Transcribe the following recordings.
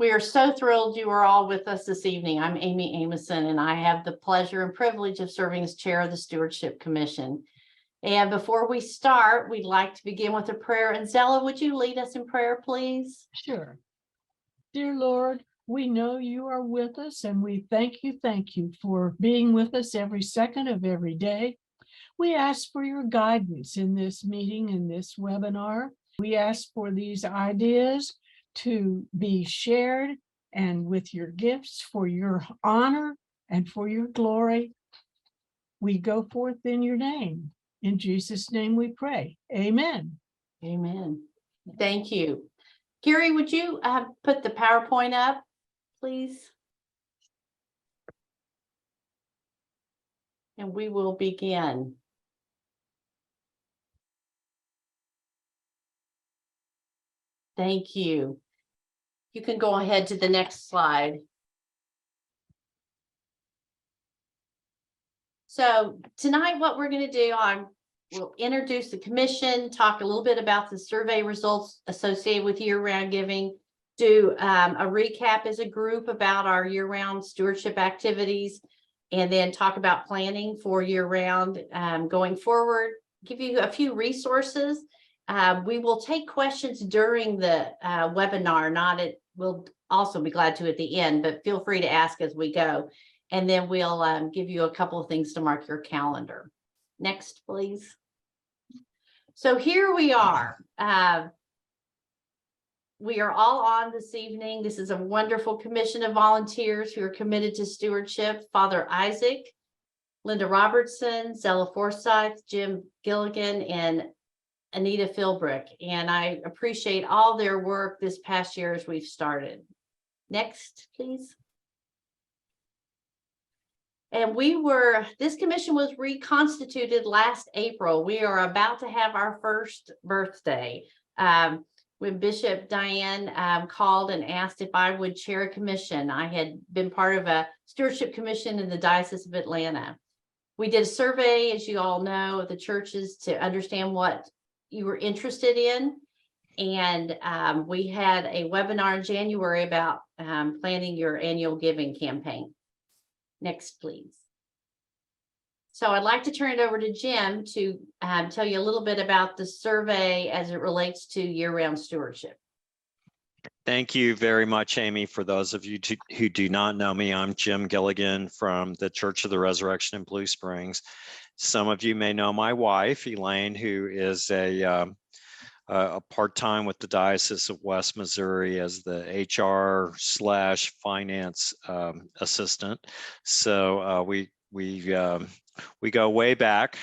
We are so thrilled you are all with us this evening. I'm Amy Amison, and I have the pleasure and privilege of serving as chair of the Stewardship Commission. And before we start, we'd like to begin with a prayer. And Zella, would you lead us in prayer, please? Sure. Dear Lord, we know you are with us, and we thank you for being with us every second of every day. We ask for your guidance in this meeting, in this webinar. We ask for these ideas to be shared and with your gifts for your honor and for your glory. We go forth in your name. In Jesus' name we pray. Amen. Amen. Thank you. Gary, would you put the PowerPoint up, please? And we will begin. Thank you. You can go ahead to the next slide. So tonight, what we're going to do, we'll introduce the commission, talk a little bit about the survey results associated with year-round giving, do a recap as a group about our year-round stewardship activities, and then talk about planning for year-round going forward, give you a few resources. We will take questions during the webinar, we'll also be glad to at the end, but feel free to ask as we go. And then we'll give you a couple of things to mark your calendar. Next, please. So here we are. We are all on this evening. This is a wonderful commission of volunteers who are committed to stewardship. Father Isaac, Linda Robertson, Zella Forsyth, Jim Gilligan, and Anita Philbrick. And I appreciate all their work this past year as we've started. Next, please. And this commission was reconstituted last April. We are about to have our first birthday. When Bishop Diane called and asked if I would chair a commission. I had been part of a stewardship commission in the Diocese of Atlanta. We did a survey, as you all know, of the churches to understand what you were interested in. And we had a webinar in January about planning your annual giving campaign. Next, please. So I'd like to turn it over to Jim to tell you a little bit about the survey as it relates to year-round stewardship. Thank you very much, Amy. For those of you who do not know me, I'm Jim Gilligan from the Church of the Resurrection in Blue Springs. Some of you may know my wife, Elaine, who is a part-time with the Diocese of West Missouri as the HR/finance assistant. So we go way back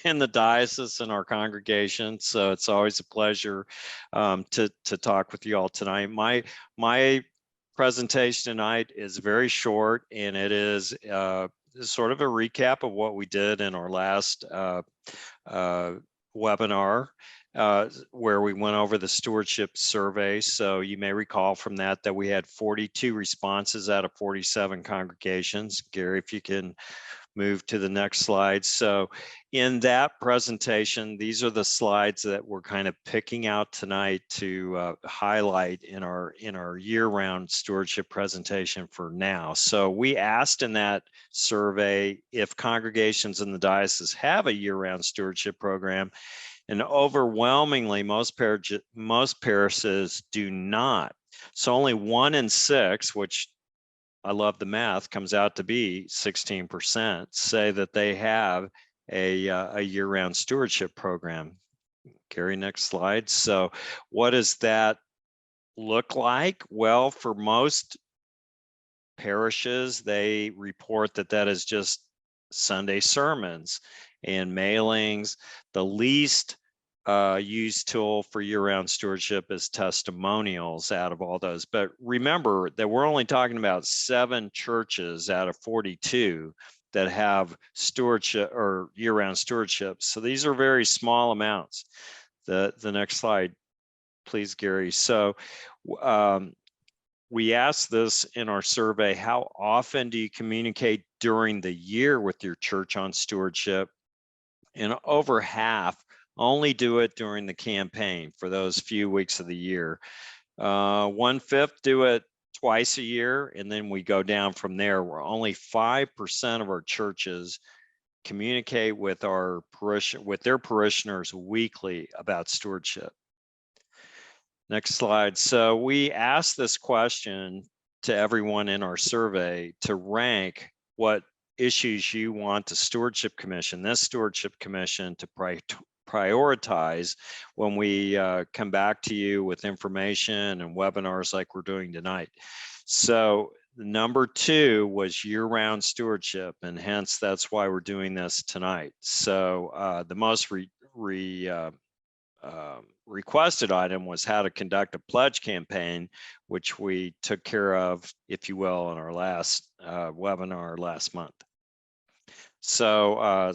in the diocese and our congregation. So it's always a pleasure to talk with you all tonight. My presentation tonight is very short, and it is sort of a recap of what we did in our last webinar. Where we went over the stewardship survey. So you may recall from that we had 42 responses out of 47 congregations. Gary, if you can move to the next slide. So in that presentation, these are the slides that we're kind of picking out tonight to highlight in our year-round stewardship presentation for now. So we asked in that survey if congregations in the diocese have a year-round stewardship program. And overwhelmingly, most parishes do not. So only 1 in 6, which I love the math, comes out to be 16%, say that they have a year-round stewardship program. Gary, next slide. So what does that look like? Well, for most parishes, they report that is just Sunday sermons and mailings. The least used tool for year-round stewardship is testimonials out of all those. But remember that we're only talking about 7 churches out of 42 that have stewardship or year-round stewardship. So these are very small amounts. The next slide, please, Gary. So we asked this in our survey: how often do you communicate during the year with your church on stewardship? And over half only do it during the campaign for those few weeks of the year. 1/5 do it twice a year, and then we go down from there. Where only 5% of our churches communicate with their parishioners weekly about stewardship. Next slide. So we asked this question to everyone in our survey to rank what issues you want this Stewardship Commission to prioritize when we come back to you with information and webinars like we're doing tonight. So number 2 was year-round stewardship, and hence that's why we're doing this tonight. So the most requested item was how to conduct a pledge campaign, which we took care of, if you will, in our last webinar last month. So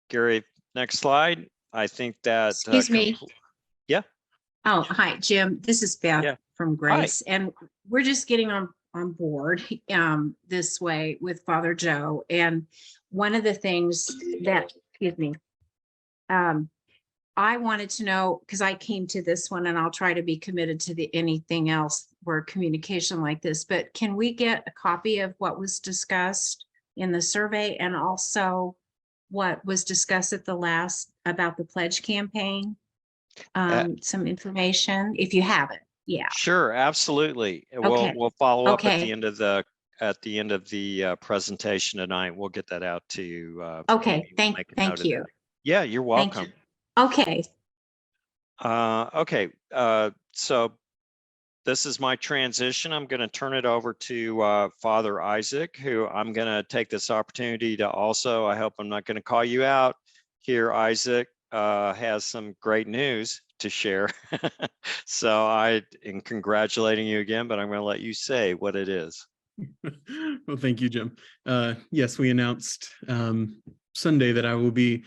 Gary, next slide. I think that Excuse me. Yeah. Oh, hi, Jim. This is Beth Yeah. from Grace, and we're just getting on board this way with Father Joe. And one of the things that, excuse me, I wanted to know, because I came to this one, and I'll try to be committed to anything else where communication like this, but can we get a copy of what was discussed in the survey, and also what was discussed at the last about the pledge campaign? Some information, if you have it. Yeah. Sure, absolutely. Okay. We'll follow up at Okay. the end of the presentation tonight. We'll get that out to you. Okay. Amy. Make a note Thank of you. that. Yeah, you're Thank welcome. you. Okay. Okay. So this is my transition. I'm going to turn it over to Father Isaac, who I'm going to take this opportunity to also, I hope I'm not going to call you out here, Isaac, has some great news to share. So I am congratulating you again, but I'm going to let you say what it is. Well, thank you, Jim. Yes, we announced Sunday that I will be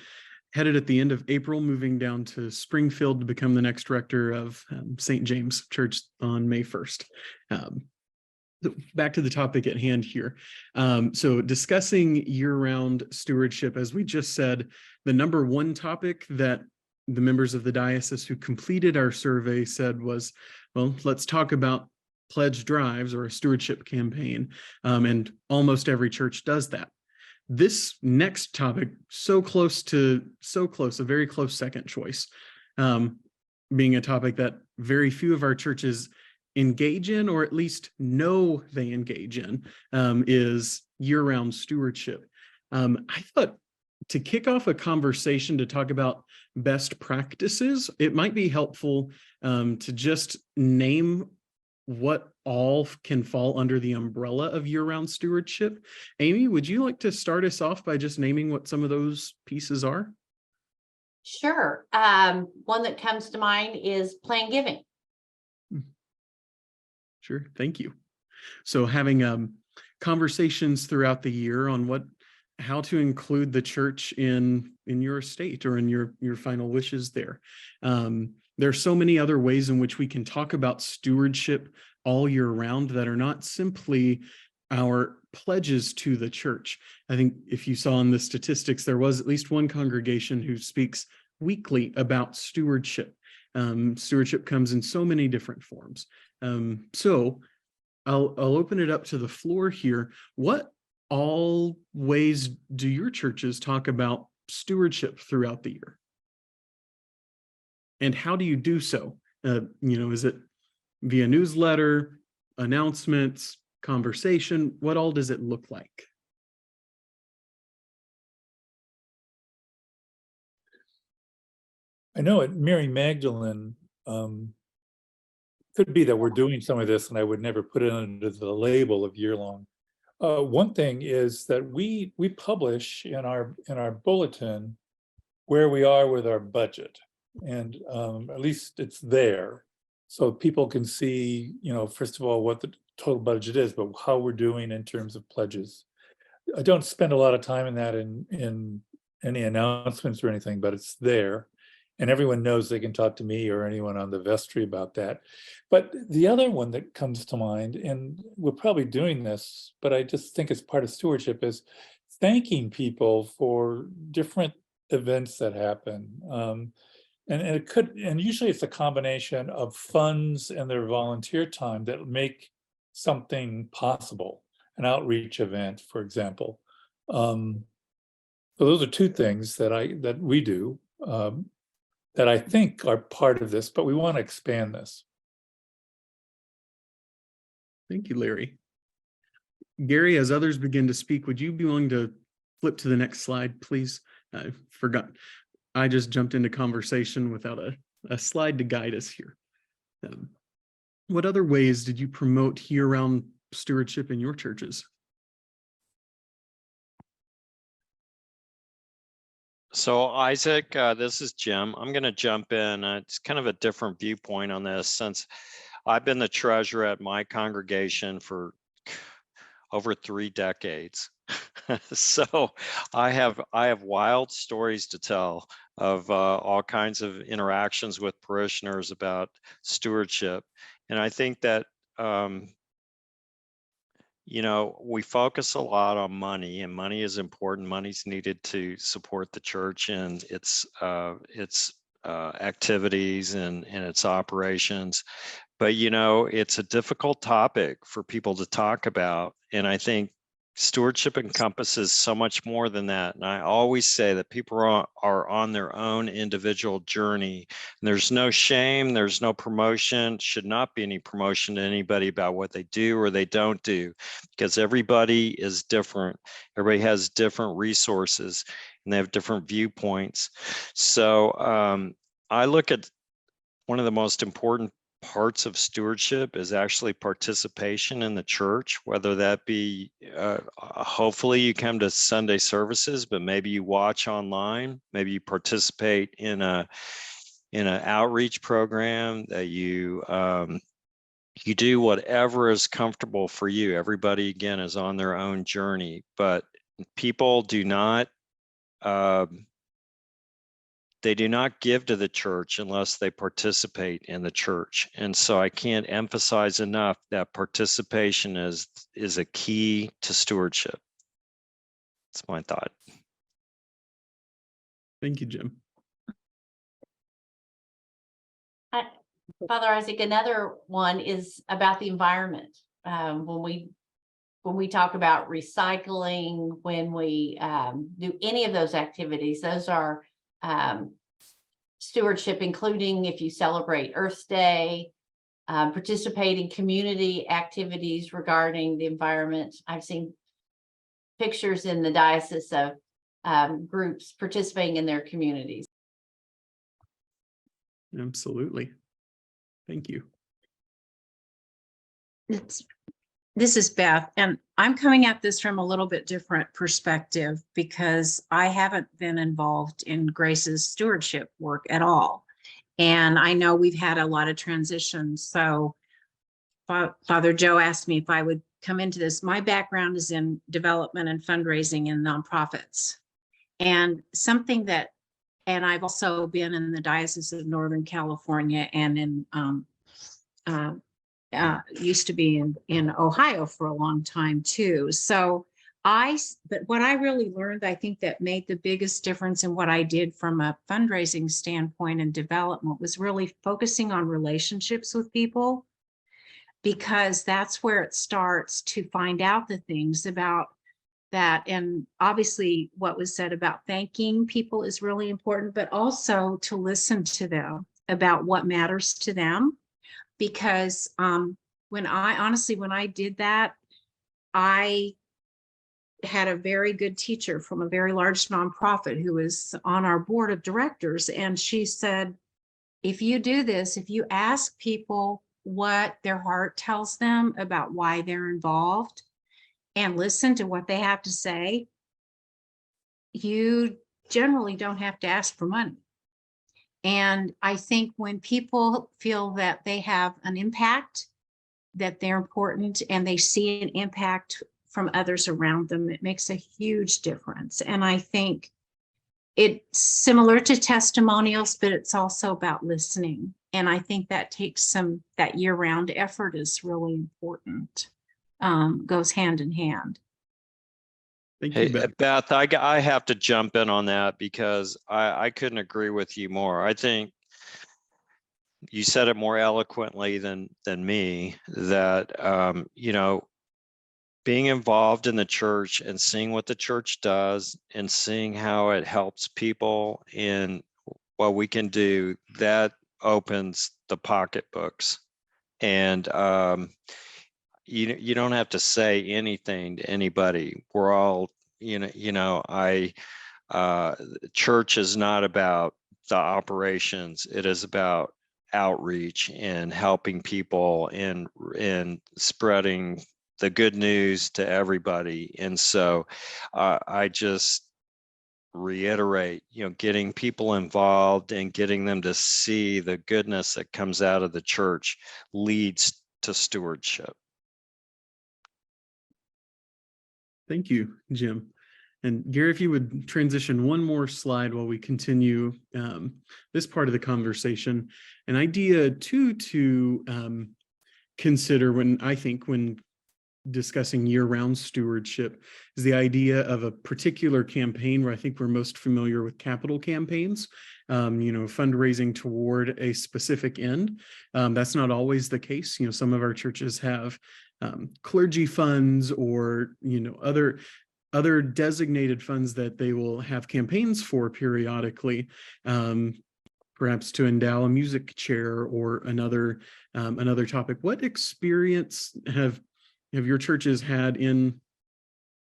headed at the end of April, moving down to Springfield to become the next rector of St. James Church on May 1st. Back to the topic at hand here. So discussing year-round stewardship, as we just said, the number one topic that the members of the diocese who completed our survey said was, well, let's talk about pledge drives or a stewardship campaign. And almost every church does that. This next topic, a very close second choice, being a topic that very few of our churches engage in, or at least know they engage in, is year-round stewardship. I thought to kick off a conversation to talk about best practices, it might be helpful to just name what all can fall under the umbrella of year-round stewardship. Amy, would you like to start us off by just naming what some of those pieces are? Sure. One that comes to mind is plan giving. Sure, thank you. So having conversations throughout the year on how to include the church in your estate or in your final wishes there. There are so many other ways in which we can talk about stewardship all year round that are not simply our pledges to the church. I think if you saw in the statistics, there was at least one congregation who speaks weekly about stewardship. Stewardship comes in so many different forms. So I'll open it up to the floor here. What all ways do your churches talk about stewardship throughout the year? And how do you do so? Is it via newsletter, announcements, conversation? What all does it look like? I know at Mary Magdalene, could be that we're doing some of this and I would never put it under the label of year-long. One thing is that we publish in our bulletin where we are with our budget, and at least it's there, so people can see, first of all, what the total budget is, but how we're doing in terms of pledges. I don't spend a lot of time in that in any announcements or anything, but it's there. And everyone knows they can talk to me or anyone on the vestry about that. But the other one that comes to mind, and we're probably doing this, but I just think it's part of stewardship, is thanking people for different events that happen. And it could, and usually it's a combination of funds and their volunteer time that make something possible, an outreach event, for example. So those are two things that we do that I think are part of this, but we want to expand this. Thank you, Larry. Gary, as others begin to speak, would you be willing to flip to the next slide, please? I forgot. I just jumped into conversation without a slide to guide us here. What other ways did you promote year-round stewardship in your churches? So Isaac, this is Jim. I'm going to jump in. It's kind of a different viewpoint on this, since I've been the treasurer at my congregation for over 3 decades. So I have wild stories to tell of all kinds of interactions with parishioners about stewardship. And I think that you know, we focus a lot on money, and money is important. Money's needed to support the church and its activities and its operations. But, you know, it's a difficult topic for people to talk about. And I think stewardship encompasses so much more than that. And I always say that people are on their own individual journey. And there's no shame, there's no promotion, should not be any promotion to anybody about what they do or they don't do, because everybody is different. Everybody has different resources and they have different viewpoints. So I look at one of the most important parts of stewardship is actually participation in the church, whether that be hopefully you come to Sunday services, but maybe you watch online, maybe you participate in an outreach program, that you do whatever is comfortable for you. Everybody, again, is on their own journey, but people do not they do not give to the church unless they participate in the church. And so I can't emphasize enough that participation is a key to stewardship. That's my thought. Thank you, Jim. Father Isaac, another one is about the environment. When we talk about recycling, when we do any of those activities, those are stewardship, including if you celebrate Earth Day, participate in community activities regarding the environment. I've seen pictures in the diocese of groups participating in their communities. Absolutely. Thank you. This is Beth, and I'm coming at this from a little bit different perspective because I haven't been involved in Grace's stewardship work at all. And I know we've had a lot of transitions. So Father Joe asked me if I would come into this. My background is in development and fundraising in nonprofits. And something that, and I've also been in the Diocese of Northern California and in used to be in Ohio for a long time too. So but what I really learned, I think that made the biggest difference in what I did from a fundraising standpoint and development was really focusing on relationships with people, because that's where it starts to find out the things about that. And obviously what was said about thanking people is really important, but also to listen to them about what matters to them. Because when I did that, I had a very good teacher from a very large nonprofit who was on our board of directors. And she said, if you do this, if you ask people what their heart tells them about why they're involved and listen to what they have to say, you generally don't have to ask for money. And I think when people feel that they have an impact, that they're important, and they see an impact from others around them, it makes a huge difference. And I think it's similar to testimonials, but it's also about listening. And I think that takes that year-round effort is really important, goes hand in hand. Thank Hey, you, Beth. Beth, I have to jump in on that because I couldn't agree with you more. I think you said it more eloquently than me that, being involved in the church and seeing what the church does and seeing how it helps people in what we can do, that opens the pocketbooks. And you don't have to say anything to anybody. We're all, church is not about the operations. It is about outreach and helping people and spreading the good news to everybody. And so I just reiterate, getting people involved and getting them to see the goodness that comes out of the church leads to stewardship. Thank you, Jim. And Gary, if you would transition one more slide while we continue this part of the conversation. An idea too to consider when discussing year-round stewardship is the idea of a particular campaign where I think we're most familiar with capital campaigns, fundraising toward a specific end. That's not always the case. Some of our churches have clergy funds or, other designated funds that they will have campaigns for periodically, perhaps to endow a music chair or another topic. What experience have your churches had in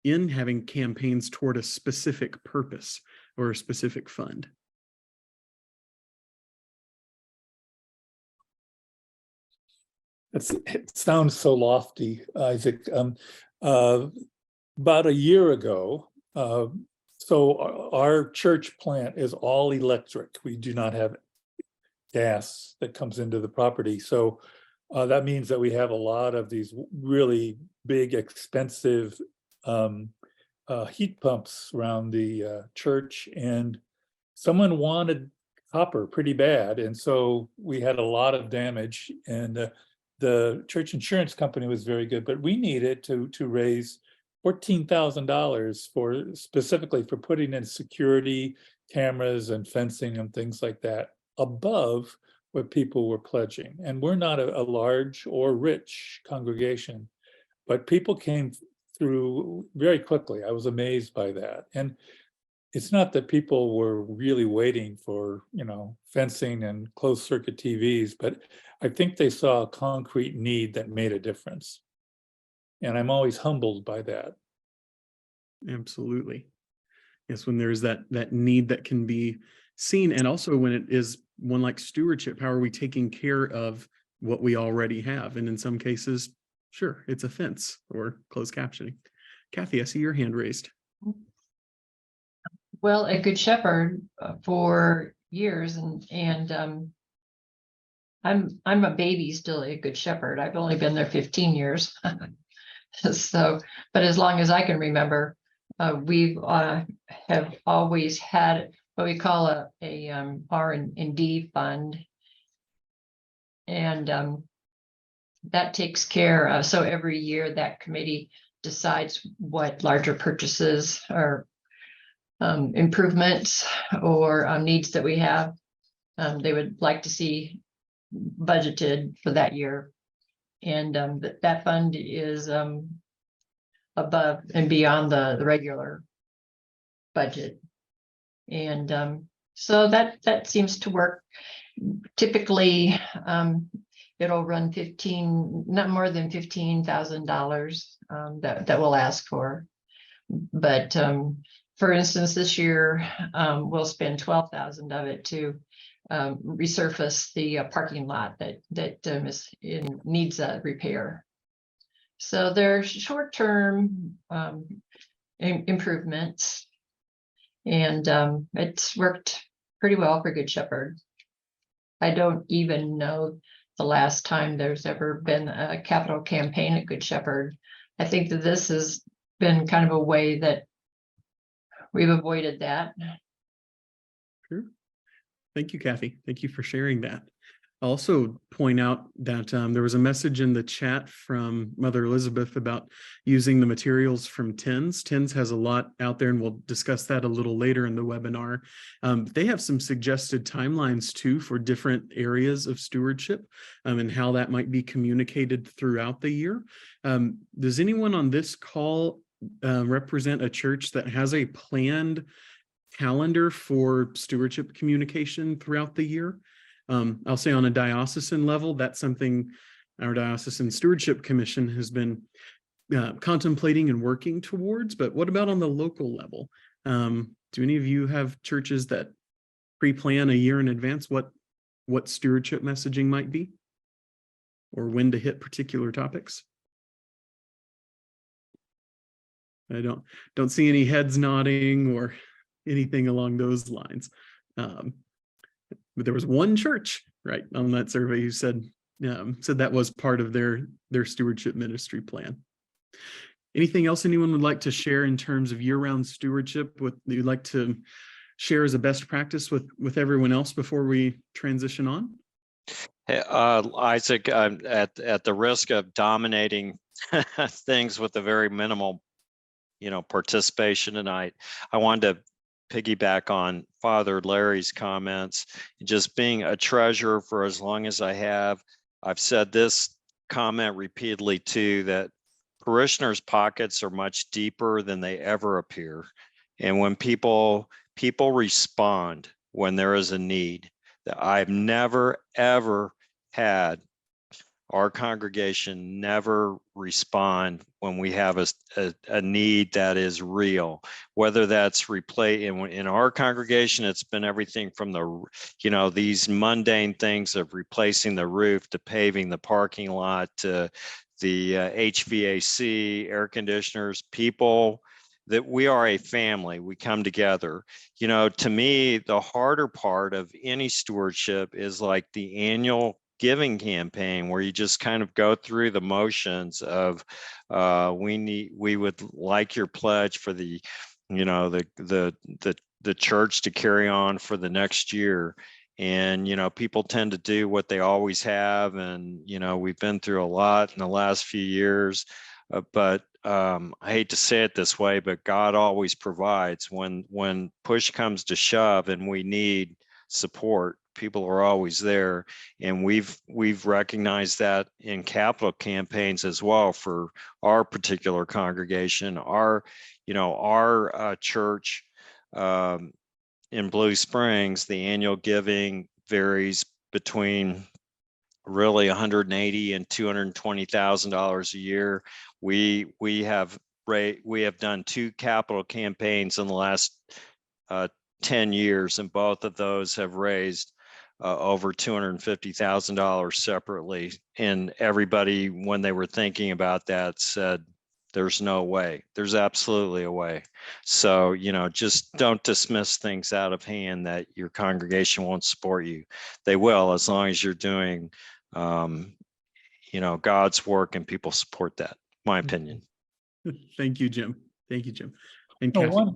having campaigns toward a specific purpose or a specific fund? It sounds so lofty, Isaac. About a year ago, so our church plant is all electric. We do not have gas that comes into the property. So that means that we have a lot of these really big, expensive heat pumps around the church, and someone wanted copper pretty bad. And so we had a lot of damage, and the church insurance company was very good, but we needed to raise $14,000 specifically for putting in security cameras and fencing and things like that above what people were pledging. And we're not a large or rich congregation, but people came through very quickly. I was amazed by that. And it's not that people were really waiting for, fencing and closed circuit TVs, but I think they saw a concrete need that made a difference. And I'm always humbled by that. Absolutely. Yes, when there's that need that can be seen, and also when it is one like stewardship, how are we taking care of what we already have? And in some cases, sure, it's a fence or closed captioning. Kathy, I see your hand raised. Well, a Good Shepherd for years, and I'm a baby still at Good Shepherd. I've only been there 15 years. So, but as long as I can remember, we've have always had what we call a R&D fund, and that takes care. So every year that committee decides what larger purchases or improvements or needs that we have they would like to see budgeted for that year. And that fund is above and beyond the regular budget. And so that seems to work. Typically, it'll run not more than $15,000 that we'll ask for. But for instance, this year, we'll spend 12,000 of it to resurface the parking lot that needs a repair. So there's short-term improvements, and it's worked pretty well for Good Shepherd. I don't even know the last time there's ever been a capital campaign at Good Shepherd. I think that this has been kind of a way that we've avoided that. Sure. Thank you, Kathy. Thank you for sharing that. I'll also point out that there was a message in the chat from Mother Elizabeth about using the materials from TINS. TINS has a lot out there, and we'll discuss that a little later in the webinar. They have some suggested timelines too for different areas of stewardship and how that might be communicated throughout the year. Does anyone on this call represent a church that has a planned calendar for stewardship communication throughout the year? I'll say on a diocesan level, that's something our Diocesan Stewardship Commission has been contemplating and working towards. But what about on the local level? Do any of you have churches that pre-plan a year in advance what stewardship messaging might be, or when to hit particular topics? I don't see any heads nodding or anything along those lines. But there was one church, right, on that survey who said that was part of their stewardship ministry plan. Anything else anyone would like to share in terms of year-round stewardship, what you'd like to share as a best practice with everyone else before we transition on? Hey, Isaac, at the risk of dominating things with a very minimal, participation tonight, I wanted to piggyback on Father Larry's comments. Just being a treasurer for as long as I have, I've said this comment repeatedly too, that parishioners' pockets are much deeper than they ever appear. And when people respond when there is a need, that I've never, ever had our congregation never respond when we have a need that is real, whether that's in our congregation, it's been everything from these mundane things of replacing the roof to paving the parking lot to the HVAC, air conditioners, people, that we are a family. We come together. To me, the harder part of any stewardship is like the annual giving campaign, where you just kind of go through the motions of we would like your pledge for the church to carry on for the next year. And people tend to do what they always have, and we've been through a lot in the last few years, but I hate to say it this way, but God always provides. When push comes to shove and we need support, people are always there. And we've recognized that in capital campaigns as well for our particular congregation. Our church in Blue Springs, the annual giving varies between really $180,000 and $220,000 a year. We have done 2 capital campaigns in the last 10 years, and both of those have raised over $250,000 separately. And everybody, when they were thinking about that, said, there's no way. There's absolutely a way. So, just don't dismiss things out of hand that your congregation won't support you. They will, as long as you're doing, God's work and people support that. My opinion. Thank you, Jim. Thank you, Jim. And No, Kathy.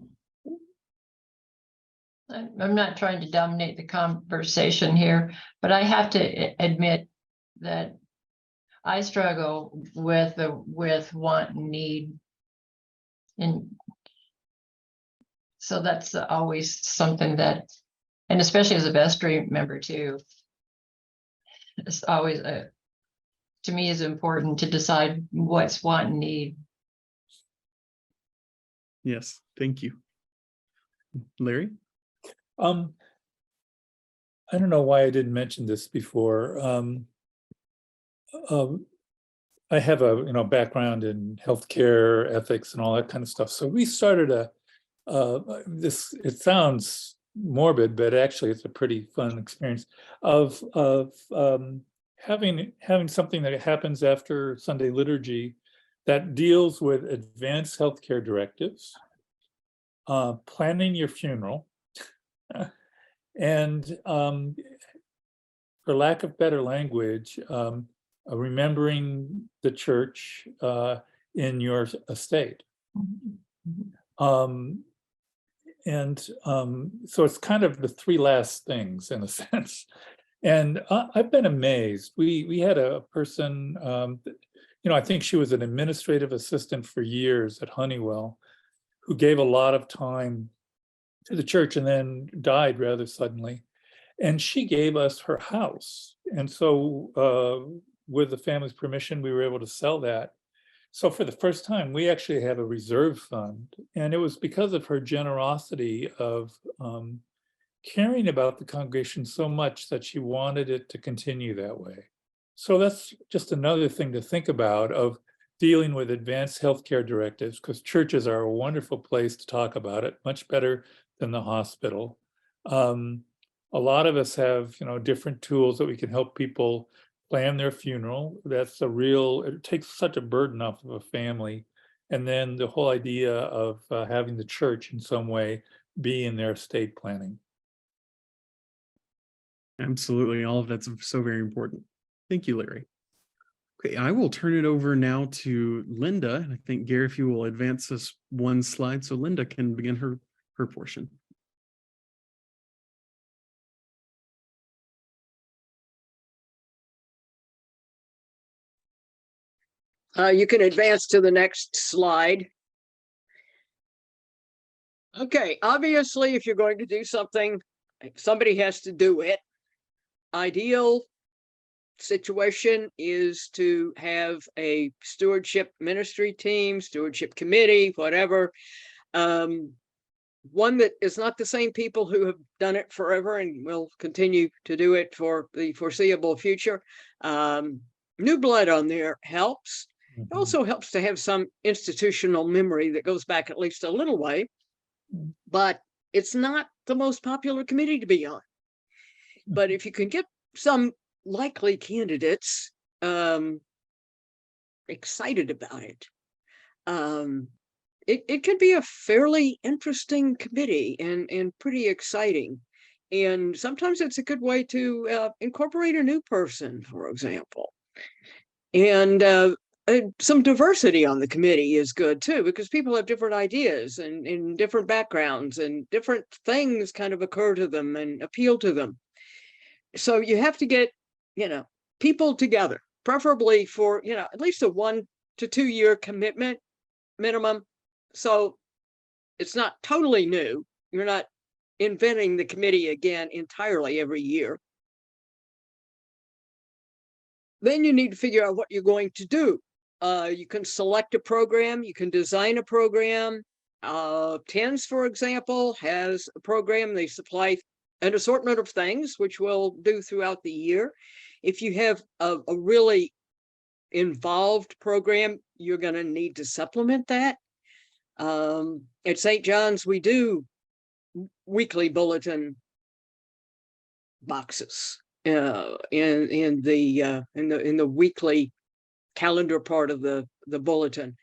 I'm not trying to dominate the conversation here, but I have to admit that I struggle with want and need. And so that's always something that, and especially as a vestry member too, it's always to me is important to decide what's want and need. Yes, thank you. Larry? I don't know why I didn't mention this before. I have a background in healthcare ethics and all that kind of stuff. So we started this. It sounds morbid, but actually it's a pretty fun experience of having something that happens after Sunday liturgy that deals with advanced healthcare directives, planning your funeral, and for lack of better language, remembering the church in your estate. So it's kind of the 3 last things in a sense. And I've been amazed. We had a person, I think she was an administrative assistant for years at Honeywell, who gave a lot of time to the church and then died rather suddenly. And she gave us her house. And so with the family's permission, we were able to sell that. So for the first time, we actually have a reserve fund. And it was because of her generosity of caring about the congregation so much that she wanted it to continue that way. So that's just another thing to think about of dealing with advanced healthcare directives, because churches are a wonderful place to talk about it, much better than the hospital. A lot of us have, different tools that we can help people plan their funeral. It takes such a burden off of a family. And then the whole idea of having the church in some way be in their estate planning. Absolutely. All of that's so very important. Thank you, Larry. Okay, I will turn it over now to Linda. And I think, Gary, if you will advance us one slide so Linda can begin her portion. You can advance to the next slide. Okay, obviously, if you're going to do something, somebody has to do it. Ideal situation is to have a stewardship ministry team, stewardship committee, whatever. One that is not the same people who have done it forever and will continue to do it for the foreseeable future. New blood on there helps. It also helps to have some institutional memory that goes back at least a little way, but it's not the most popular committee to be on. But if you can get some likely candidates excited about it, it can be a fairly interesting committee and pretty exciting. And sometimes it's a good way to incorporate a new person, for example. And some diversity on the committee is good too, because people have different ideas and different backgrounds, and different things kind of occur to them and appeal to them. So you have to get, people together, preferably for, at least a 1 to 2 year commitment minimum. So it's not totally new. You're not inventing the committee again entirely every year. Then you need to figure out what you're going to do. You can select a program, you can design a program. TENS, for example, has a program. They supply an assortment of things, which we'll do throughout the year. If you have a really involved program, you're going to need to supplement that. At St. John's, we do weekly bulletin boxes in the weekly calendar part of the bulletin.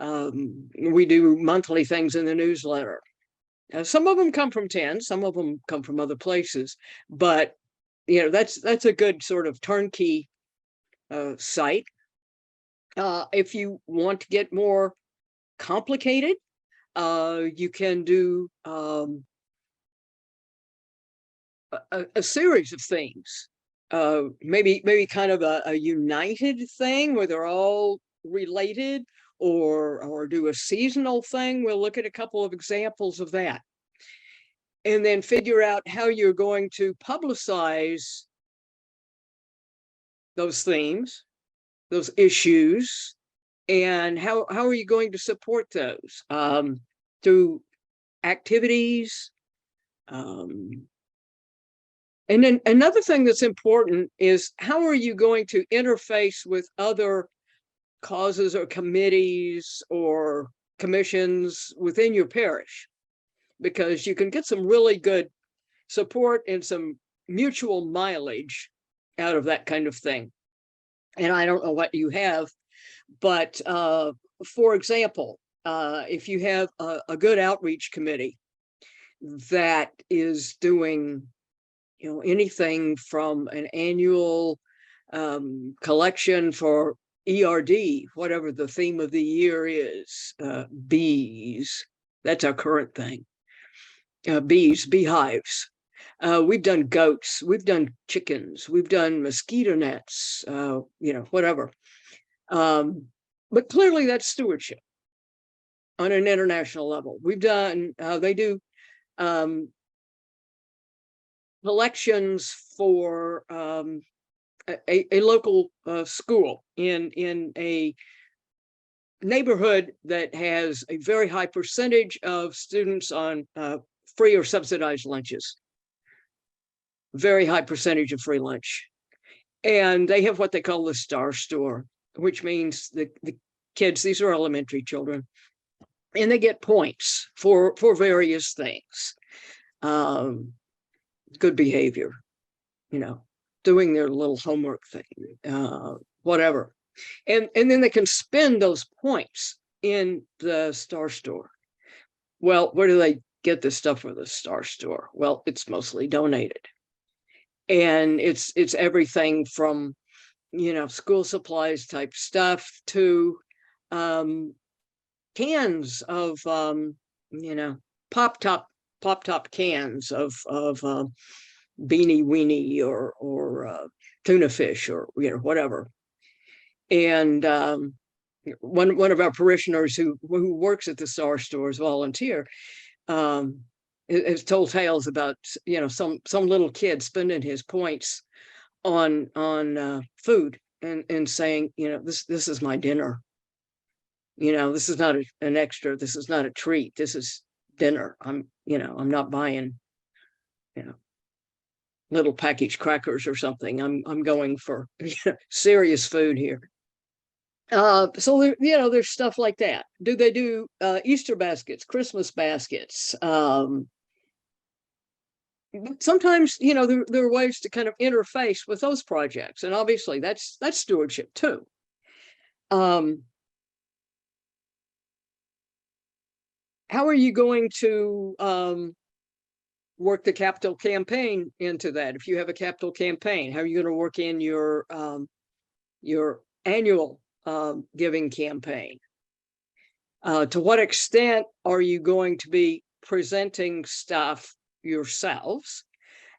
We do monthly things in the newsletter. Some of them come from TENS, some of them come from other places, but that's a good sort of turnkey site. If you want to get more complicated, you can do a series of things. Maybe kind of a united thing where they're all related, or do a seasonal thing. We'll look at a couple of examples of that, and then figure out how you're going to publicize those themes, those issues, and how are you going to support those through activities. And then another thing that's important is how are you going to interface with other causes or committees or commissions within your parish, because you can get some really good support and some mutual mileage out of that kind of thing. And I don't know what you have, but for example, if you have a good outreach committee that is doing anything from an annual collection for ERD, whatever the theme of the year is, bees, that's our current thing, beehives. We've done goats, we've done chickens, we've done mosquito nets, whatever. But clearly that's stewardship on an international level. We've done, they do collections for a local school in a neighborhood that has a very high percentage of students on free or subsidized lunches. Very high percentage of free lunch. And they have what they call the Star Store, which means the kids, these are elementary children, and they get points for various things. Good behavior, doing their little homework thing, whatever. And then they can spend those points in the Star Store. Well, where do they get the stuff for the Star Store? Well, it's mostly donated. And it's everything from, school supplies type stuff to cans of, pop top cans of beanie weenie or tuna fish or whatever. And one of our parishioners who works at the Star Store as volunteer has told tales about some little kid spending his points on food and saying, this is my dinner. This is not an extra. This is not a treat. This is dinner. I'm not buying little packaged crackers or something. I'm going for serious food here. So there's stuff like that. Do they do Easter baskets, Christmas baskets? Sometimes there are ways to kind of interface with those projects, and obviously that's stewardship too. How are you going to work the capital campaign into that? If you have a capital campaign, how are you going to work in your annual giving campaign? To what extent are you going to be presenting stuff yourselves?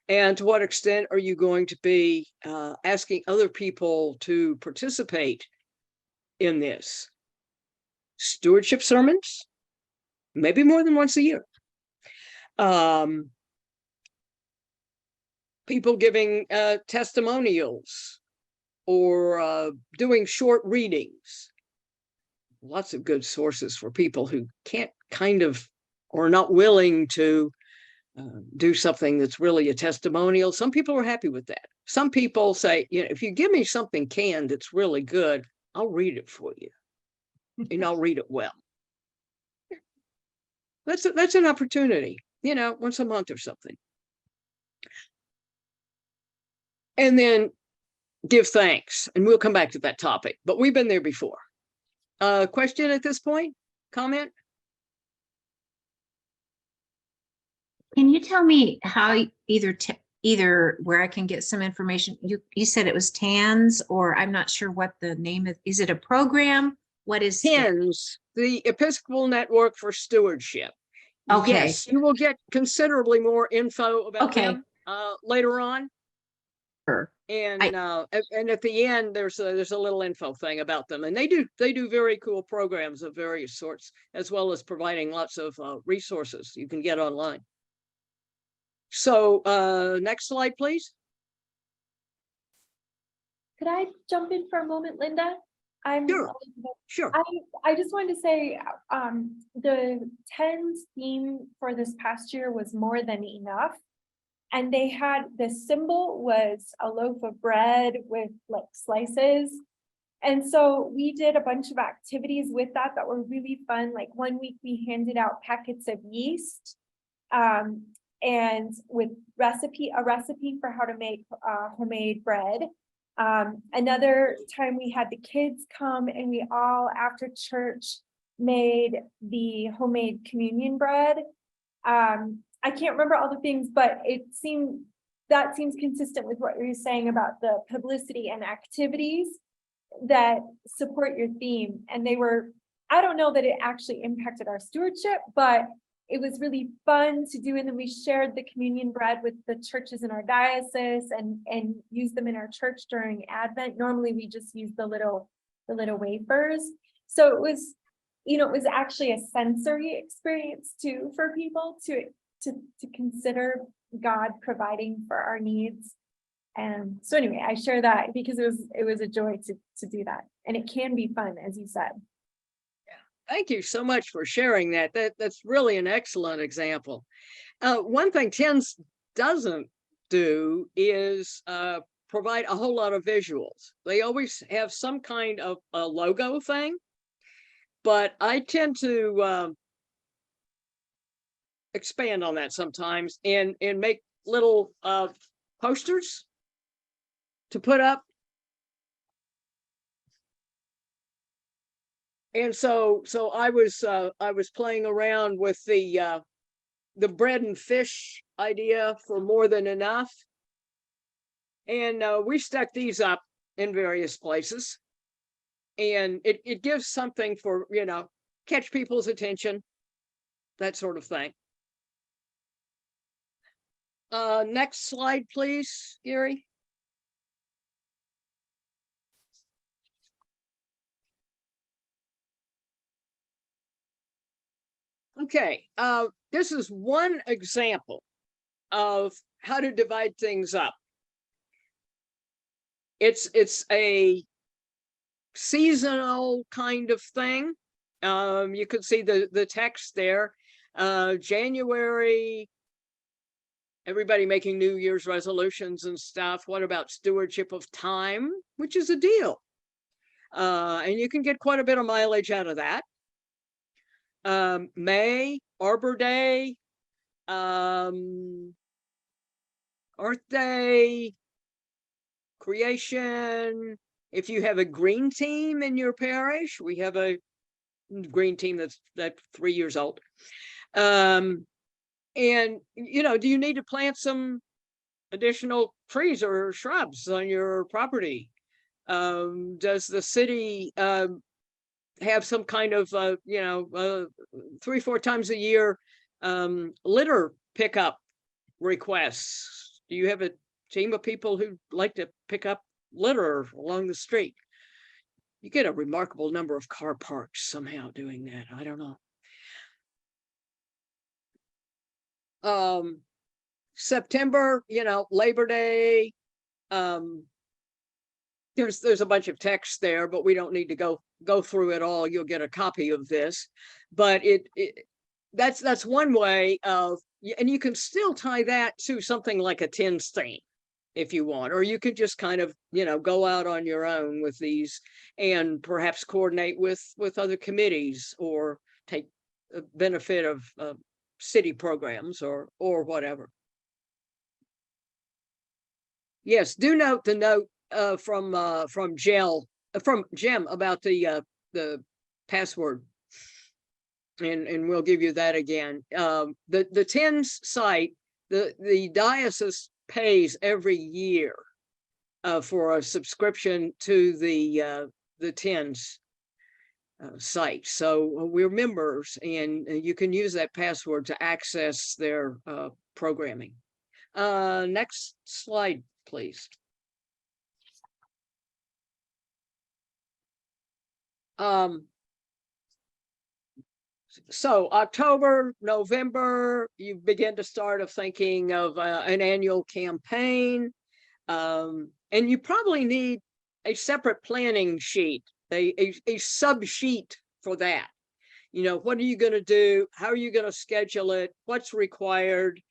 And to what extent are you going to be asking other people to participate in this? Stewardship sermons, maybe more than once a year. People giving testimonials or doing short readings. Lots of good sources for people who can't or not willing to do something that's really a testimonial. Some people are happy with that. Some people say, if you give me something canned that's really good, I'll read it for you, and I'll read it well. That's an opportunity, once a month or something. And then give thanks, and we'll come back to that topic, but we've been there before. Question at this point? Comment? Can you tell me how either where I can get some information? You said it was TANS, or I'm not sure what the name is. Is it a program? What is TANS, the Episcopal Network for Stewardship. Okay. Yes, you will get considerably more info about them later on. Sure. And at the end, there's a little info thing about them, and they do very cool programs of various sorts, as well as providing lots of resources you can get online. So next slide, please. Could I jump in for a moment, Linda? Sure. I just wanted to say the TENS theme for this past year was more than enough. And they had, the symbol was a loaf of bread with like slices. And so we did a bunch of activities with that were really fun. Like one week we handed out packets of yeast and with a recipe for how to make homemade bread. Another time we had the kids come and we all after church made the homemade communion bread. I can't remember all the things, but that seems consistent with what you're saying about the publicity and activities that support your theme. And I don't know that it actually impacted our stewardship, but it was really fun to do. And then we shared the communion bread with the churches in our diocese and used them in our church during Advent. Normally we just use the little wafers. So it was, you know, it was actually a sensory experience too for people to consider God providing for our needs. And so anyway, I share that because it was a joy to do that. And it can be fun, as you said. Thank you so much for sharing that. That's really an excellent example. One thing TENS doesn't do is provide a whole lot of visuals. They always have some kind of a logo thing, but I tend to expand on that sometimes and make little posters to put up. And so I was playing around with the bread and fish idea for More Than Enough. And we stuck these up in various places. And it gives something for, you know, catch people's attention, that sort of thing. Next slide, please, Gary. Okay, this is one example of how to divide things up. It's a seasonal kind of thing. You could see the text there. January, everybody making New Year's resolutions and stuff. What about stewardship of time, which is a deal. And you can get quite a bit of mileage out of that. May, Arbor Day, Earth Day, creation. If you have a green team in your parish, we have a green team that's 3 years old. And, you know, do you need to plant some additional trees or shrubs on your property? Does the city have some kind of, 3-4 times a year litter pickup requests? Do you have a team of people who like to pick up litter along the street? You get a remarkable number of car parks somehow doing that. I don't know. September, you know, Labor Day. There's a bunch of text there, but we don't need to go through it all. You'll get a copy of this, but that's one way of, and you can still tie that to something like a TENS theme if you want, or you could just kind of, you know, go out on your own with these and perhaps coordinate with other committees or take a benefit of city programs or whatever. Yes, do note the note from Jem about the password, and we'll give you that again. The TENS site, the diocese pays every year for a subscription to the TENS site. So we're members, and you can use that password to access their programming. Next slide, please. So October, November, you begin to start thinking of an annual campaign. And you probably need a separate planning sheet, a sub sheet for that. You know, what are you going to do? How are you going to schedule it? What's required?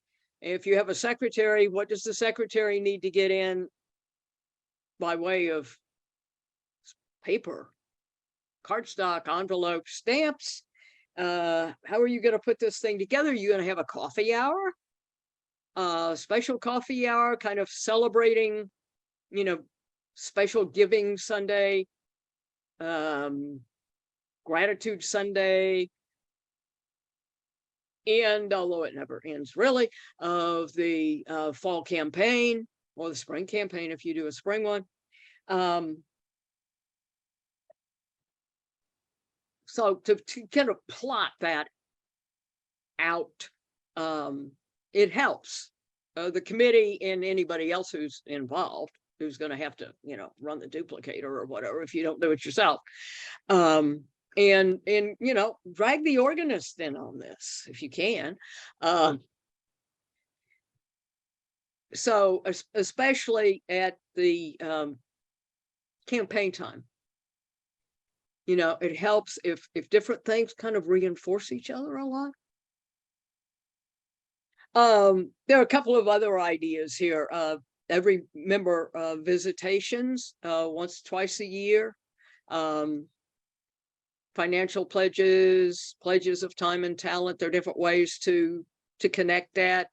If you have a secretary, what does the secretary need to get in by way of paper, cardstock, envelope, stamps? How are you going to put this thing together? You're going to have a coffee hour, special coffee hour, kind of celebrating, you know, special giving Sunday, gratitude Sunday, and although it never ends really, of the fall campaign or the spring campaign if you do a spring one. So to kind of plot that out, it helps the committee and anybody else who's involved, who's going to have to, run the duplicator or whatever if you don't do it yourself. And drag the organist in on this if you can. So especially at the campaign time, it helps if different things kind of reinforce each other a lot. There are a couple of other ideas here. Every member visitations once, twice a year. Financial pledges of time and talent. There are different ways to connect that.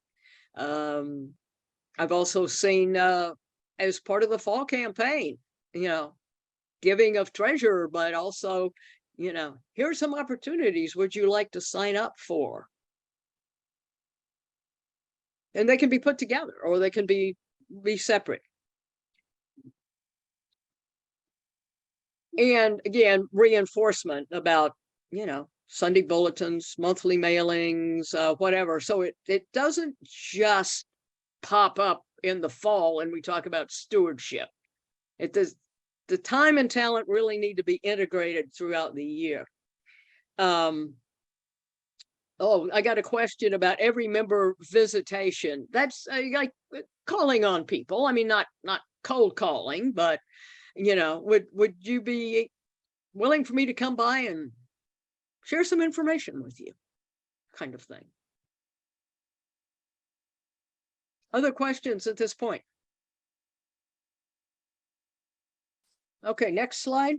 I've also seen as part of the fall campaign, giving of treasure, but also, here are some opportunities would you like to sign up for? And they can be put together or they can be separate. And again, reinforcement about, Sunday bulletins, monthly mailings, whatever. So it doesn't just pop up in the fall and we talk about stewardship. It does. The time and talent really need to be integrated throughout the year. Oh, I got a question about every member visitation. That's like calling on people. I mean, not cold calling, but would you be willing for me to come by and share some information with you, kind of thing? Other questions at this point? Okay, next slide.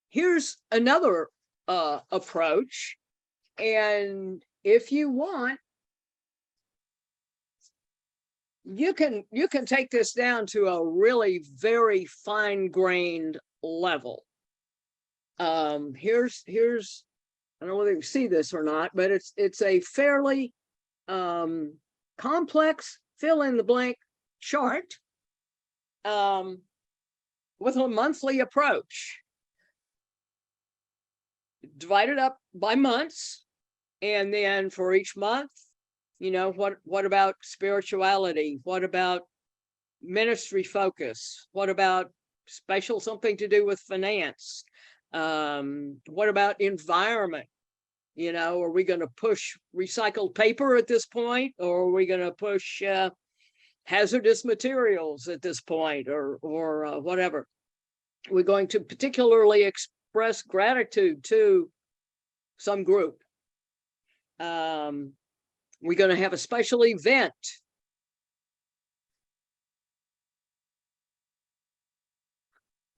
Here's another approach, and if you want, you can take this down to a really very fine-grained level. Here's I don't know whether you see this or not, but it's a fairly complex fill-in-the-blank chart with a monthly approach, divided up by months, and then for each month, what about spirituality? What about ministry focus? What about special something to do with finance? What about environment? Are we going to push recycled paper at this point, or are we going to push hazardous materials at this point, or whatever? We're going to particularly express gratitude to some group. We're going to have a special event.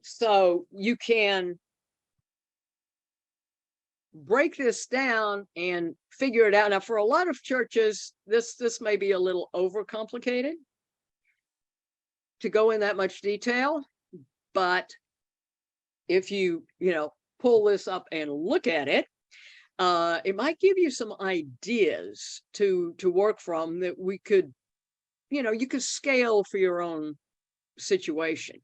So you can break this down and figure it out. Now, for a lot of churches, this may be a little overcomplicated to go in that much detail, but if you pull this up and look at it, it might give you some ideas to work from that we could, you could scale for your own situation.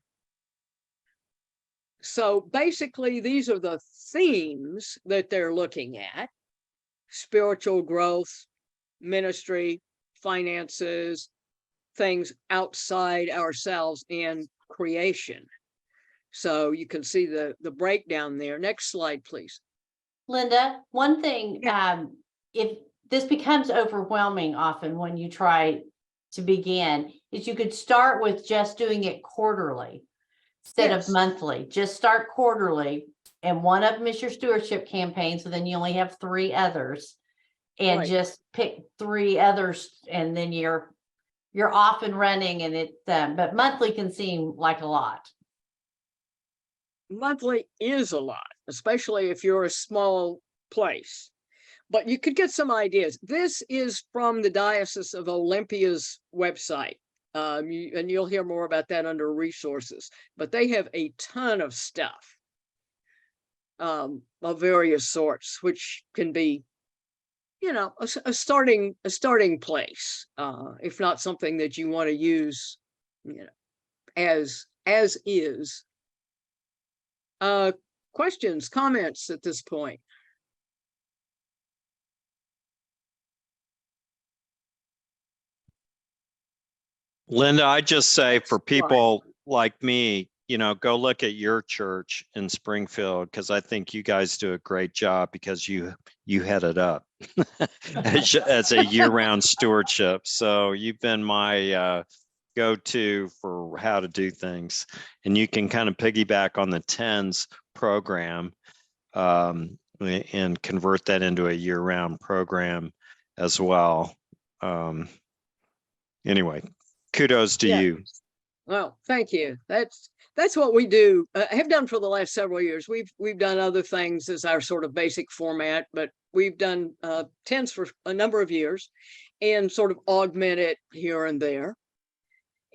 So basically, these are the themes that they're looking at: spiritual growth, ministry, finances, things outside ourselves, and creation. So you can see the breakdown there. Next slide, please. Linda, one thing, if this becomes overwhelming often when you try to begin, is you could start with just doing it quarterly instead of monthly. Just start quarterly, and one of them is your stewardship campaign, so then you only have 3 others, and Right. just pick 3 others, and then you're off and running, and it but monthly can seem like a lot. Monthly is a lot, especially if you're a small place, but you could get some ideas. This is from the Diocese of Olympia's website. And you'll hear more about that under resources, but they have a ton of stuff of various sorts, which can be, a starting place, if not something that you want to use, as is. questions, comments at this point? Linda, I just say for people like me, you know, go look at your church in Springfield, because I think you guys do a great job because you head it up as a year-round stewardship. So you've been my go-to for how to do things, and you can kind of piggyback on the TENS program and convert that into a year-round program as well. Anyway, kudos to Yeah. you. Well, thank you. That's what we do. Have done for the last several years. We've done other things as our sort of basic format, but we've done TENS for a number of years and sort of augment it here and there.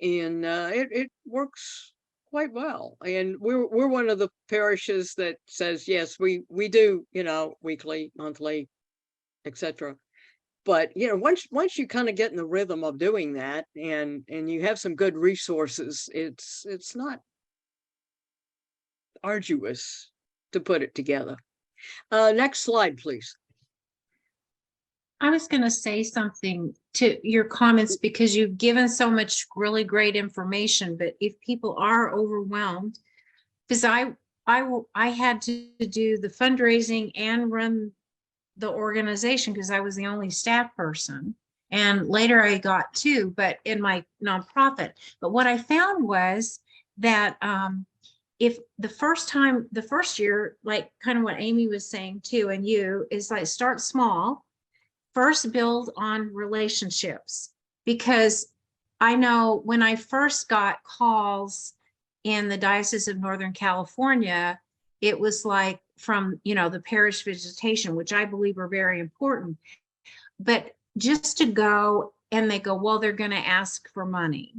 And it works quite well. And we're one of the parishes that says, yes, we do, you know, weekly, monthly, etc. But you know, once you kind of get in the rhythm of doing that, and you have some good resources, it's not arduous to put it together. Next slide, please. I was going to say something to your comments because you've given so much really great information, but if people are overwhelmed, because I had to do the fundraising and run the organization because I was the only staff person. And later I got two, but in my nonprofit. But what I found was that if the first year, like kind of what Amy was saying too, and you, is like start small, first build on relationships. Because I know when I first got calls in the Diocese of Northern California, it was like from, you know, the parish visitation, which I believe are very important. But just to go and they go, well, they're going to ask for money.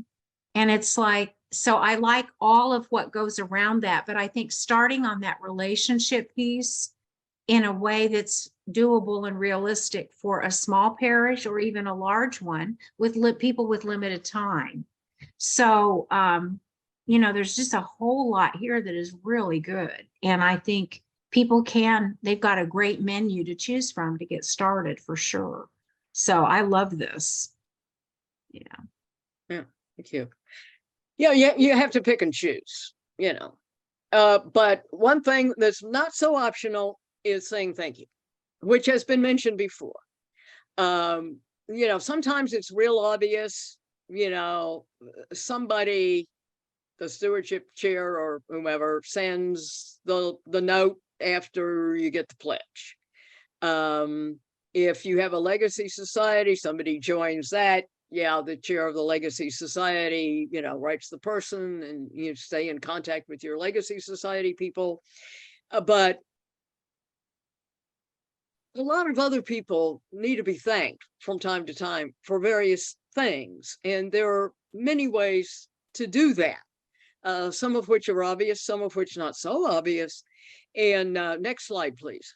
And it's like, so I like all of what goes around that. But I think starting on that relationship piece in a way that's doable and realistic for a small parish or even a large one with people with limited time. So, you know, there's just a whole lot here that is really good. And I think people they've got a great menu to choose from to get started for sure. So I love this. Yeah. Yeah, thank you. Yeah, you have to pick and choose, you know. But one thing that's not so optional is saying thank you, which has been mentioned before. You know, sometimes it's real obvious, you know, somebody, the stewardship chair or whomever, sends the note after you get the pledge. If you have a legacy society, somebody joins that. Yeah, the chair of the legacy society, you know, writes the person and you stay in contact with your legacy society people. But a lot of other people need to be thanked from time to time for various things. And there are many ways to do that, some of which are obvious, some of which not so obvious. And next slide, please.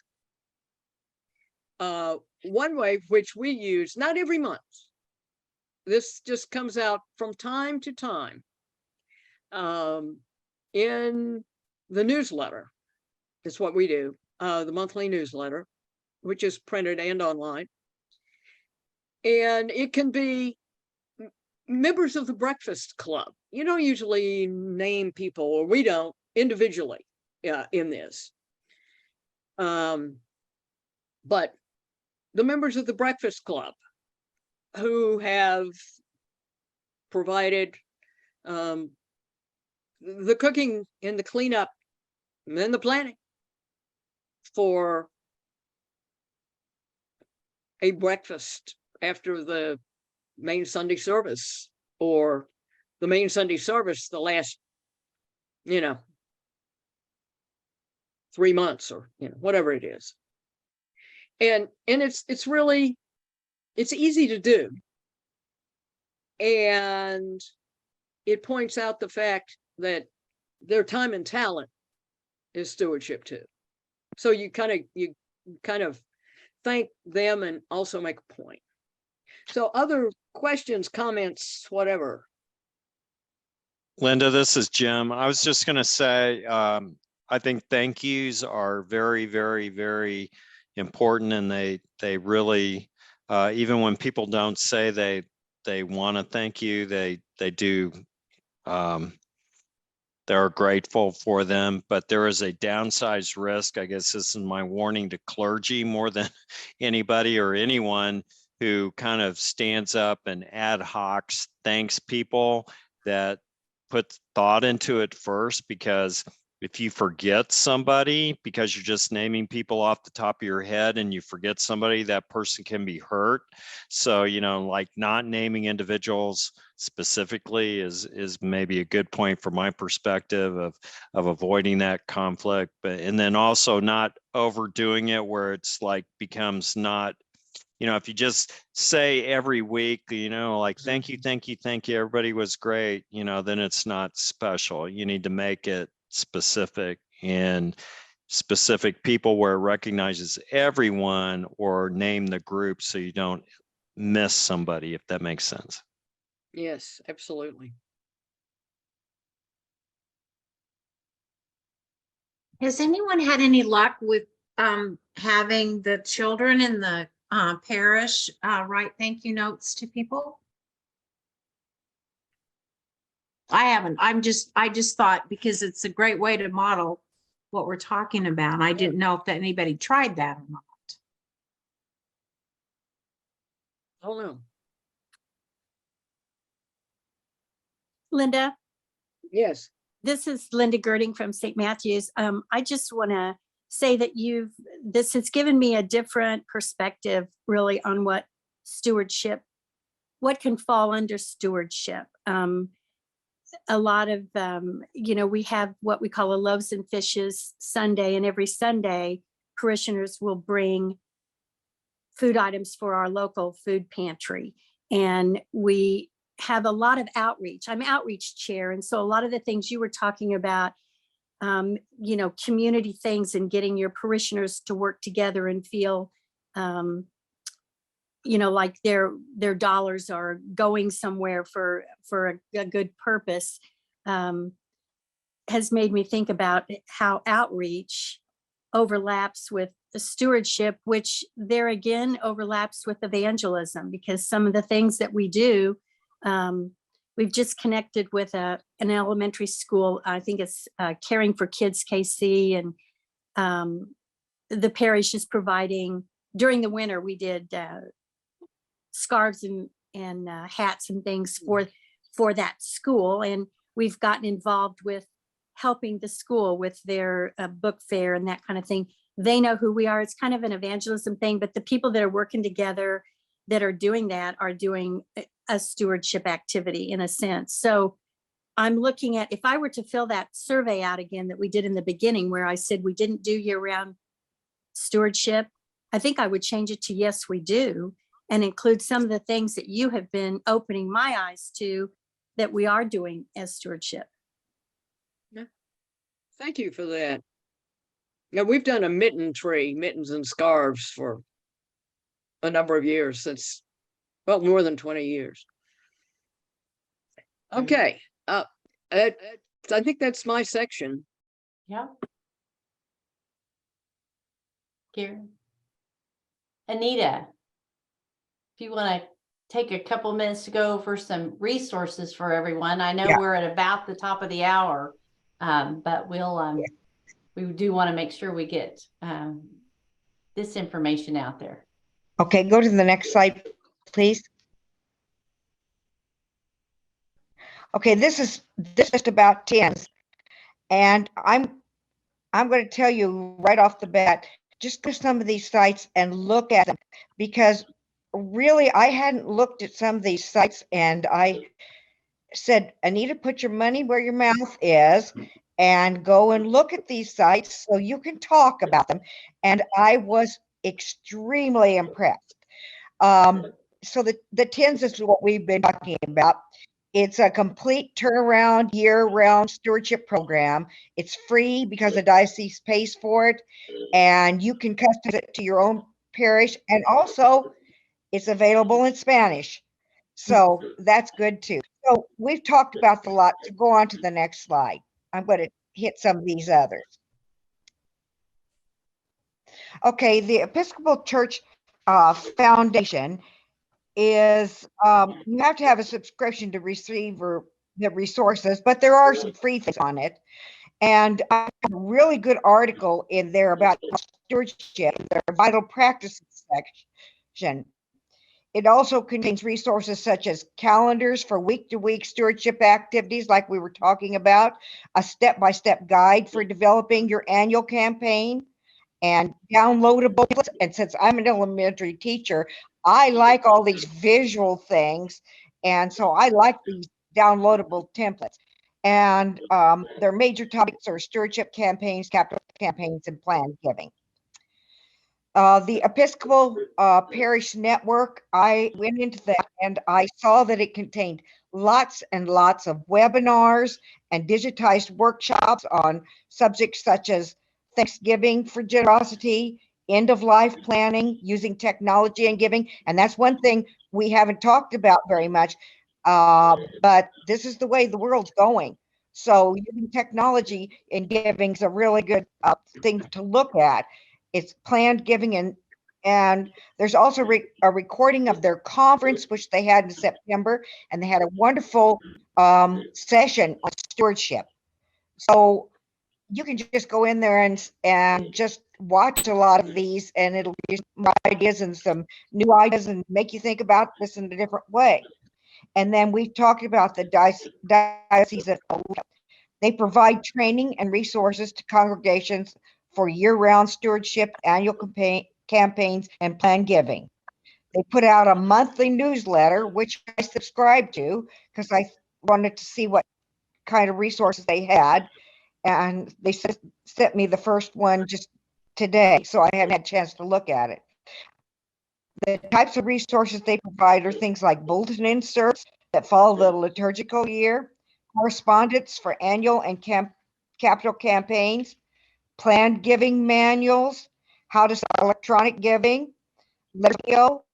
One way which we use, not every month, this just comes out from time to time in the newsletter. Is what we do, the monthly newsletter, which is printed and online. And it can be members of the Breakfast Club. You don't usually name people, or we don't individually in this. But the members of the Breakfast Club who have provided the cooking and the cleanup and the planning for a breakfast after the main Sunday service, or the main Sunday service the last, you know, 3 months, or, you know, whatever it is. And it's really, it's easy to do. And it points out the fact that their time and talent is stewardship too. So you kind of thank them and also make a point. So other questions, comments, whatever. Linda, this is Jim. I was just going to say, I think thank yous are very, very, very important, and they really, even when people don't say they want to thank you, they do. They're grateful for them, but there is a downsized risk. I guess this is my warning to clergy more than anybody or anyone who kind of stands up and ad hoc thanks people that put thought into it first, because if you forget somebody because you're just naming people off the top of your head and you forget somebody, that person can be hurt. So, like not naming individuals specifically is maybe a good point from my perspective of avoiding that conflict. But and then also not overdoing it where it's like becomes not, if you just say every week, like thank you, everybody was great, then it's not special. You need to make it specific and specific people where it recognizes everyone, or name the group so you don't miss somebody, if that makes sense. Yes, absolutely. Has anyone had any luck with having the children in the parish write thank you notes to people? I haven't. I just thought, because it's a great way to model what we're talking about. I didn't know if anybody tried that or not. Oh, no. Linda, Yes. this is Linda Girding from St. Matthews. I just want to say that this has given me a different perspective really on what can fall under stewardship. A lot of, we have what we call a loaves and fishes Sunday, and every Sunday parishioners will bring food items for our local food pantry. And we have a lot of outreach. I'm outreach chair. And so a lot of the things you were talking about, community things and getting your parishioners to work together and feel, like their dollars are going somewhere for a good purpose, has made me think about how outreach overlaps with the stewardship, which there again overlaps with evangelism, because some of the things that we do, we've just connected with an elementary school. I think it's Caring for Kids KC, and the parish is providing, during the winter, we did scarves and hats and things for that school. And we've gotten involved with helping the school with their book fair and that kind of thing. They know who we are. It's kind of an evangelism thing, but the people that are working together that are doing that are doing a stewardship activity in a sense. So I'm looking at, if I were to fill that survey out again that we did in the beginning, where I said we didn't do year-round stewardship, I think I would change it to yes, we do, and include some of the things that you have been opening my eyes to that we are doing as stewardship. Thank you for that. Now, we've done a mittens and scarves for a number of years, since, well, more than 20 years. Okay. I think that's my section. Yeah. Karen. Anita, if you want to take a couple minutes to go over some resources for everyone. I know we're at about the top of the hour, but we do want to make sure we get this information out there. Okay, go to the next slide, please. Okay, this is just about TINs, and I'm going to tell you right off the bat, just go to some of these sites and look at them, because really I hadn't looked at some of these sites, and I said, Anita, put your money where your mouth is and go and look at these sites so you can talk about them. And I was extremely impressed. So the TINs is what we've been talking about. It's a complete turnaround year-round stewardship program. It's free because the diocese pays for it, and you can customize it to your own parish. And also it's available in Spanish. So that's good too. So we've talked about the lot. So go on to the next slide. I'm going to hit some of these others. Okay, the Episcopal Church Foundation is, you have to have a subscription to receive the resources, but there are some free things on it. And I have a really good article in there about stewardship, their vital practices section. It also contains resources such as calendars for week-to-week stewardship activities, like we were talking about, a step-by-step guide for developing your annual campaign, and downloadable. And since I'm an elementary teacher, I like all these visual things. And so I like these downloadable templates. And their major topics are stewardship campaigns, capital campaigns, and planned giving. The Episcopal Parish Network, I went into that and I saw that it contained lots and lots of webinars and digitized workshops on subjects such as Thanksgiving for generosity, end of life planning, using technology and giving. And that's one thing we haven't talked about very much, but this is the way the world's going. So using technology in giving is a really good thing to look at. It's planned giving, and there's also a recording of their conference, which they had in September, and they had a wonderful session on stewardship. So you can just go in there and just watch a lot of these, and it'll give you some ideas and some new ideas and make you think about this in a different way. And then we talked about the diocesan. They provide training and resources to congregations for year-round stewardship, annual campaigns, and planned giving. They put out a monthly newsletter, which I subscribed to because I wanted to see what kind of resources they had. And they sent me the first one just today, so I haven't had a chance to look at it. The types of resources they provide are things like bulletin inserts that follow the liturgical year, correspondence for annual and capital campaigns, planned giving manuals, how to start electronic giving, video,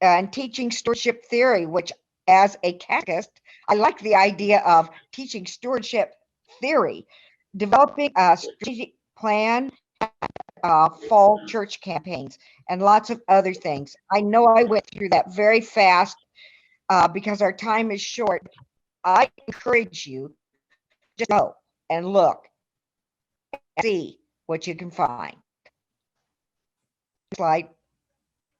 and teaching stewardship theory, which as a catechist, I like the idea of teaching stewardship theory, developing a strategic plan, fall church campaigns, and lots of other things. I know I went through that very fast because our time is short. I encourage you to go and look and see what you can find. Slide.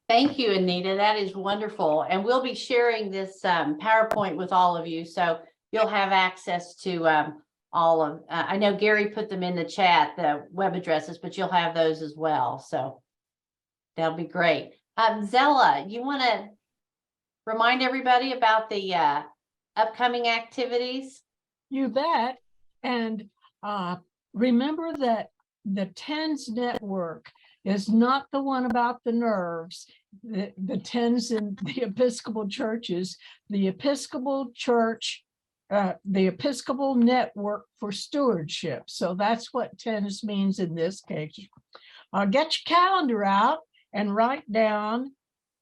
Thank you, Anita. That is wonderful. And we'll be sharing this PowerPoint with all of you. So you'll have access to all of, I know Gary put them in the chat, the web addresses, but you'll have those as well. So that'll be great. Zella, you want to remind everybody about the upcoming activities? You bet. And remember that the TENS network is not the one about the nerves. The TENS in the Episcopal churches, the Episcopal Church, the Episcopal Network for Stewardship. So that's what TENS means in this case. Get your calendar out and write down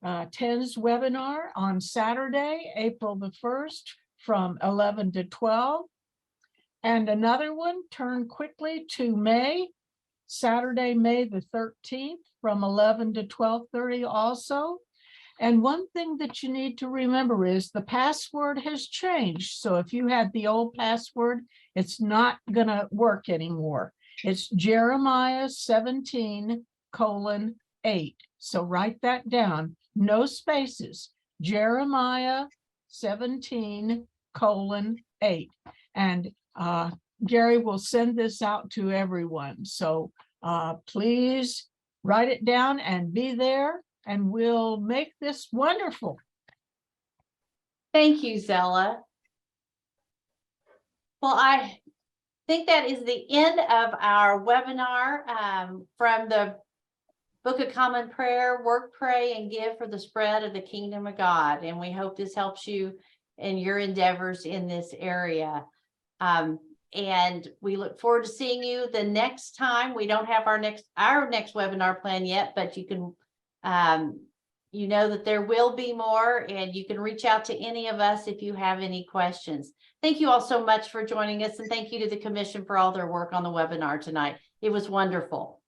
TENS webinar on Saturday, April the 1st from 11 to 12. And another one, turn quickly to May, Saturday, May the 13th from 11 to 12:30 also. And one thing that you need to remember is the password has changed. So if you had the old password, it's not going to work anymore. It's Jeremiah 17:8. So write that down. No spaces. Jeremiah 17:8. And Gary will send this out to everyone. So please write it down and be there, and we'll make this wonderful. Thank you, Zella. Well, I think that is the end of our webinar from the Book of Common Prayer, Work, Pray, and Give for the Spread of the Kingdom of God. And we hope this helps you in your endeavors in this area. And we look forward to seeing you the next time. We don't have our next webinar plan yet, but you can, you know that there will be more, and you can reach out to any of us if you have any questions. Thank you all so much for joining us, and thank you to the Commission for all their work on the webinar tonight. It was wonderful.